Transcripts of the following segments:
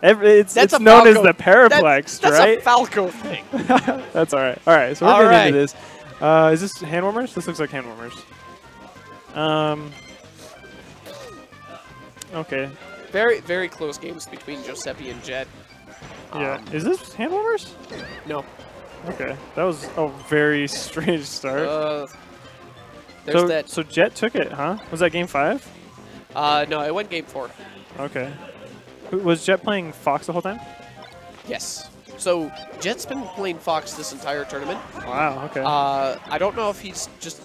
It's known as the Paraplex, that's right? That's a Falco thing. That's all right. All right, so we're getting into this. Is this hand warmers? This looks like hand warmers. Okay. Very, very close games between Giuseppe and Jet. Yeah. Is this hand warmers? No. Okay. That was a very strange start. There's that. So Jet took it, huh? Was that game 5? No, it went game 4. Okay. Was Jet playing Fox the whole time? Yes. So Jet's been playing Fox this entire tournament. Wow, okay. I don't know if he's just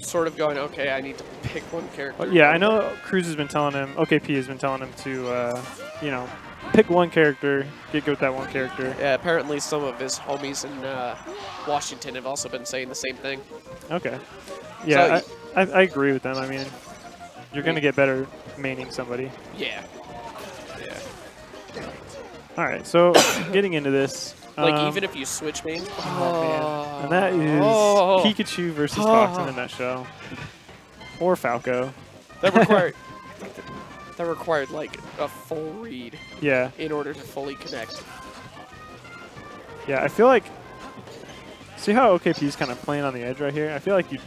sort of going, okay, I need to pick one character. Yeah, I know Cruz has been telling him, OKP has been telling him to, you know, pick one character, get good with that one character. Yeah, apparently some of his homies in Washington have also been saying the same thing. Okay. Yeah, so, I agree with them. I mean, you're going to get better maining somebody. Yeah. All right, so getting into this. Like, even if you switch main. Oh, man. And that is Pikachu versus Fox in a nutshell. Or Falco. That required, like, a full read. Yeah. In order to fully connect. Yeah, I feel like... See how OKP's kind of playing on the edge right here? I feel like you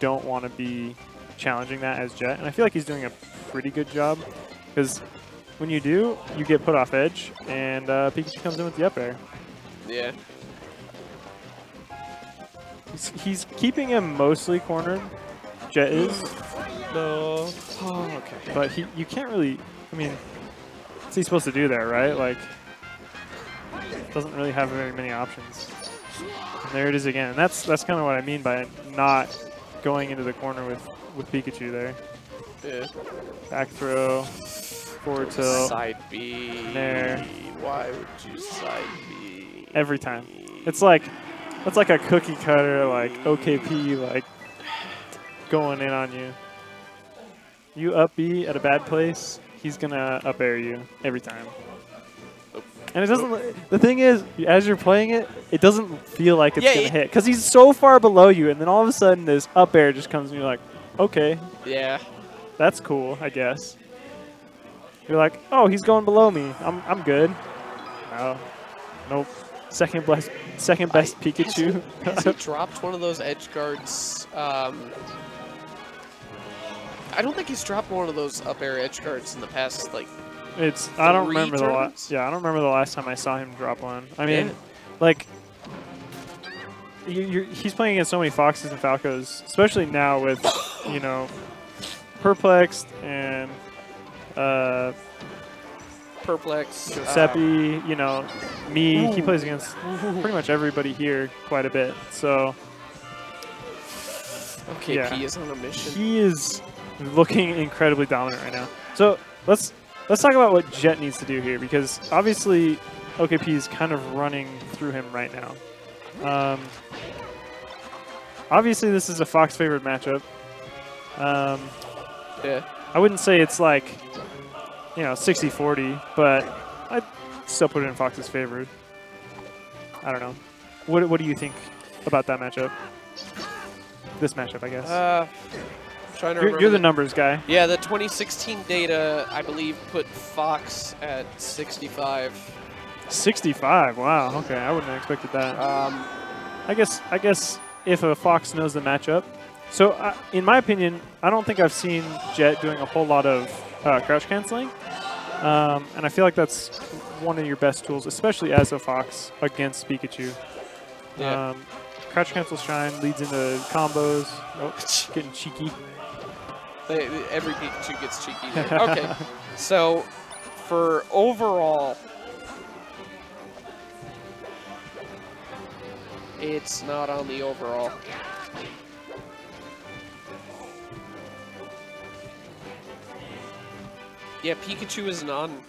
don't want to be challenging that as Jet. And I feel like he's doing a pretty good job. Because when you do, you get put off edge, and Pikachu comes in with the up air. Yeah. He's keeping him mostly cornered. Jet is. No. Oh, okay. But you can't really, I mean, what's he supposed to do there, right? Like, doesn't really have very many options. And there it is again. And that's kind of what I mean by not going into the corner with Pikachu there. Yeah. Back throw, forward tilt. Side B. There. Why would you side B? Every time. It's like a cookie cutter, like OKP, like going in on you. You up B at a bad place, he's gonna up air you every time. And it doesn't. The thing is, as you're playing it, it doesn't feel like it's gonna hit because he's so far below you, and then all of a sudden this up air just comes, and you're like, okay, yeah, that's cool, I guess. You're like, oh, he's going below me. I'm good. No, nope. Second best Pikachu. Has he dropped one of those edge guards? I don't think he's dropped one of those up air edge guards in the past, like. I don't remember the last. Yeah, I don't remember the last time I saw him drop one. I mean, like, he's playing against so many Foxes and Falcos, especially now with, you know, Perplexed and Giuseppe, you know, me. He plays against pretty much everybody here quite a bit. So, okay, yeah. He is on a mission. He is looking incredibly dominant right now. So let's talk about what Jet needs to do here, because obviously OKP is kind of running through him right now. Obviously this is a Fox favored matchup. Yeah. I wouldn't say it's like, you know, 60-40, but I'd still put it in Fox's favor. I don't know. What do you think about that matchup? This matchup, I guess. Trying to remember. You're the numbers guy. Yeah, the 2016 data, I believe, put Fox at 65. 65. Wow. Okay, I wouldn't have expected that. I guess if a Fox knows the matchup. So, in my opinion, I don't think I've seen Jet doing a whole lot of crouch canceling, and I feel like that's one of your best tools, especially as a Fox against Pikachu. Yeah. Crouch cancel shine leads into combos. Oh, getting cheeky. Every Pikachu gets cheeky there. Okay, so for overall, it's not on the overall. Yeah, Pikachu isn't on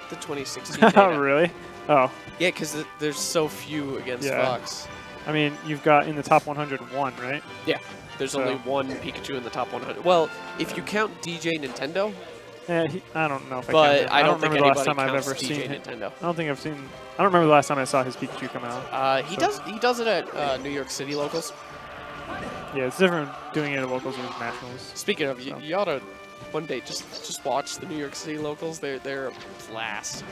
the 2016 data. Oh, really? Oh. Yeah, because there's so few against Fox. I mean, you've got in the top 101, right? Yeah. There's only one Pikachu in the top 100. Well, if you count DJ Nintendo. Yeah, I don't know if I don't remember the last time I've ever seen Nintendo. I don't think I've seen. I don't remember the last time I saw his Pikachu come out. He does it at New York City locals. Yeah, it's different doing it at locals versus nationals. Speaking of, you ought to One day, just watch the New York City locals. They're a blast.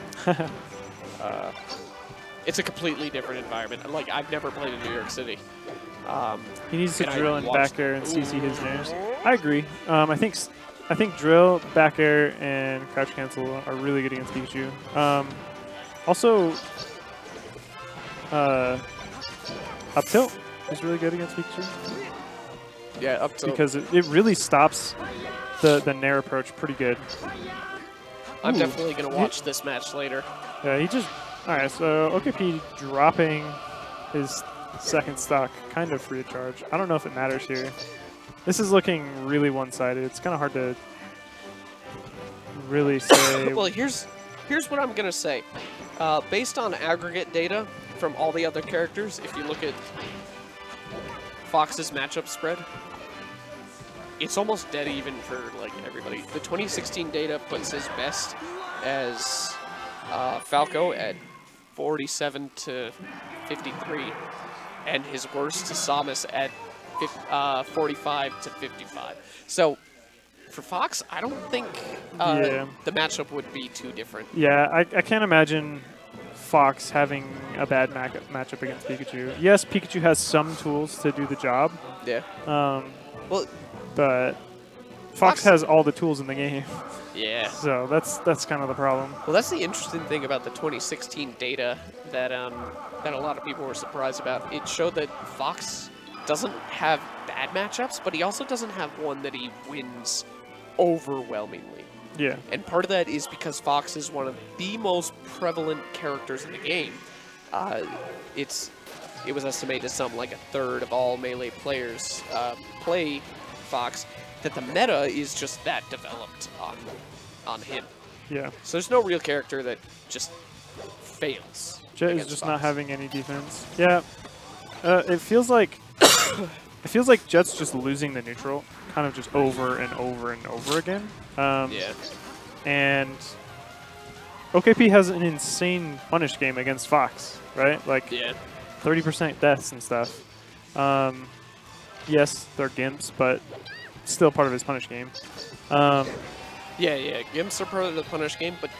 It's a completely different environment. Like, I've never played in New York City. He needs to and drill I in watched- back air and CC his nairs. I agree. I think drill, back air, and crouch cancel are really good against Pikachu. Also, up tilt is really good against Pikachu Yeah, up to. because it really stops the nair approach pretty good. I'm Ooh. definitely gonna watch this match later. Yeah, he just... Alright, so OKP dropping his second stock kind of free of charge. I don't know if it matters here. This is looking really one-sided. It's kind of hard to really say... Well, here's what I'm gonna say. Based on aggregate data from all the other characters, if you look at Fox's matchup spread, it's almost dead even for like everybody. The 2016 data puts his best as Falco at 47 to 53, and his worst to Samus at 45 to 55. So for Fox, I don't think Yeah. the matchup would be too different. Yeah, I can't imagine Fox having a bad matchup against Pikachu. Yes, Pikachu has some tools to do the job, Yeah. Well, but Fox has all the tools in the game. yeah. So that's kind of the problem. Well, that's the interesting thing about the 2016 data that that a lot of people were surprised about. It showed that Fox doesn't have bad matchups, but he also doesn't have one that he wins overwhelmingly. Yeah. And part of that is because Fox is one of the most prevalent characters in the game. It was estimated something like a third of all Melee players play Fox. That the meta is just that developed on him. Yeah. So there's no real character that just fails. Jet is against just Fox. not having any defense. Yeah. It feels like Jet's just losing the neutral, kind of just over and over and over again. Yeah. And OKP has an insane punish game against Fox, right? Like Yeah. 30% deaths and stuff. Yes, they're gimps, but still part of his punish game. Yeah. Gimps are part of the punish game, but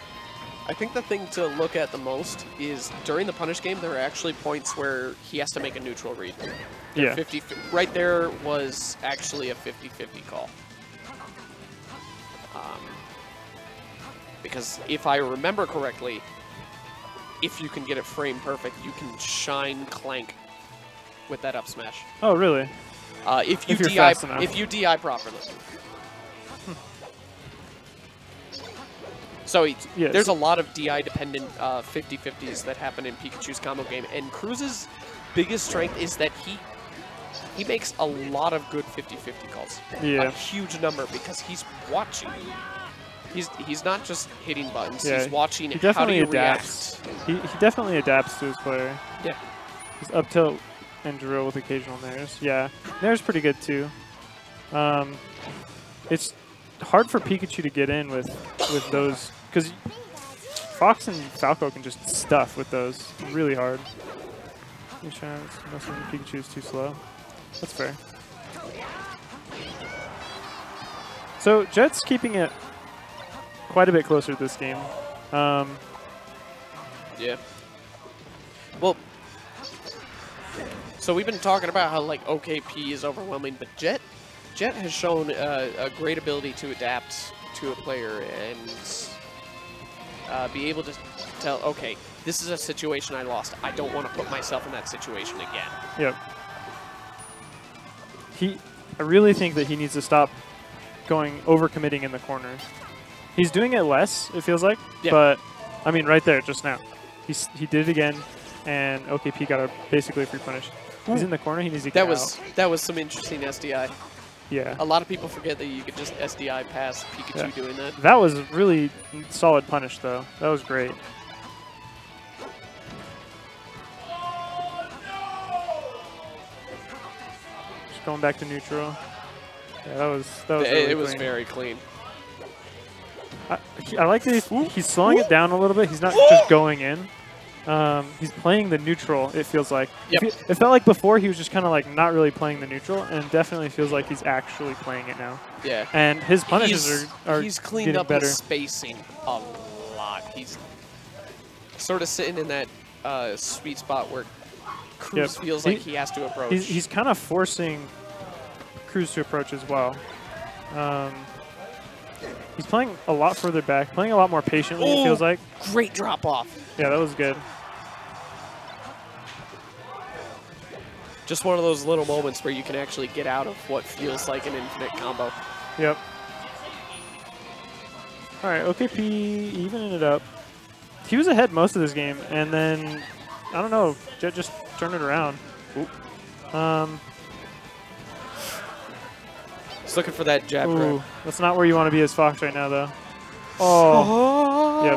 I think the thing to look at the most is during the punish game, there are actually points where he has to make a neutral read. Yeah. 50, right there was actually a 50-50 call. Because if I remember correctly, if you can get it frame perfect, you can shine Clank with that up smash. Oh, really? If you If you're DI, fast enough. if you DI properly. So Yeah, there's so- a lot of DI dependent 50-50s that happen in Pikachu's combo game, and Cruz's biggest strength is that he makes a lot of good 50-50 calls. Yeah. A huge number because he's watching. He's not just hitting buttons. Yeah, He's watching he how do definitely you adapts. react. He definitely adapts to his player. Yeah. He's up tilt and drill with occasional nairs. Yeah, nair's pretty good too. It's hard for Pikachu to get in with those because Fox and Falco can just stuff with those really hard. Pikachu is too slow. That's fair. So Jet's keeping it quite a bit closer this game. Yeah. Well, so we've been talking about how like OKP is overwhelming, but Jet has shown a great ability to adapt to a player and be able to tell, okay, this is a situation I lost. I don't want to put myself in that situation again. Yep. I really think that he needs to stop overcommitting in the corner. He's doing it less, it feels like, Yeah. but I mean, right there, just now, he did it again, and OKP got a basically free punish. He's in the corner. He needs to get out. That was some interesting SDI. Yeah. A lot of people forget that you could just SDI past Pikachu Yeah. doing that. That was really solid punish, though. That was great. Just going back to neutral. Yeah, that was really It was clean. very clean. I like that he's slowing it down a little bit. He's not just going in. He's playing the neutral, it feels like. Yep. It felt like before he was just kind of like not really playing the neutral, and definitely feels like he's actually playing it now. Yeah. And his punishes are he's cleaned getting up better. his spacing a lot. He's sort of sitting in that sweet spot where Cruz feels like he has to approach. He's kind of forcing Cruz to approach as well. He's playing a lot further back, playing a lot more patiently, it feels like. Great drop off. Yeah, that was good. Just one of those little moments where you can actually get out of what feels like an infinite combo. Yep. All right, OKP evening it up. He was ahead most of this game, and then, I don't know, Jet just turned it around. Oop. He's looking for that jab grab. Ooh, that's not where you want to be as Fox right now, though. Oh. Yep.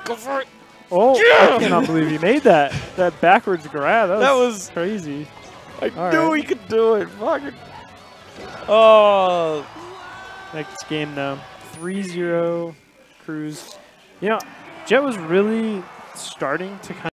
Go for it. Oh, Yeah! I cannot believe he made that. That backwards grab. That was was crazy. I All knew right. he could do it. Fucking. Oh. Next game, though. 3-0 Cruz. You know, Jet was really starting to kind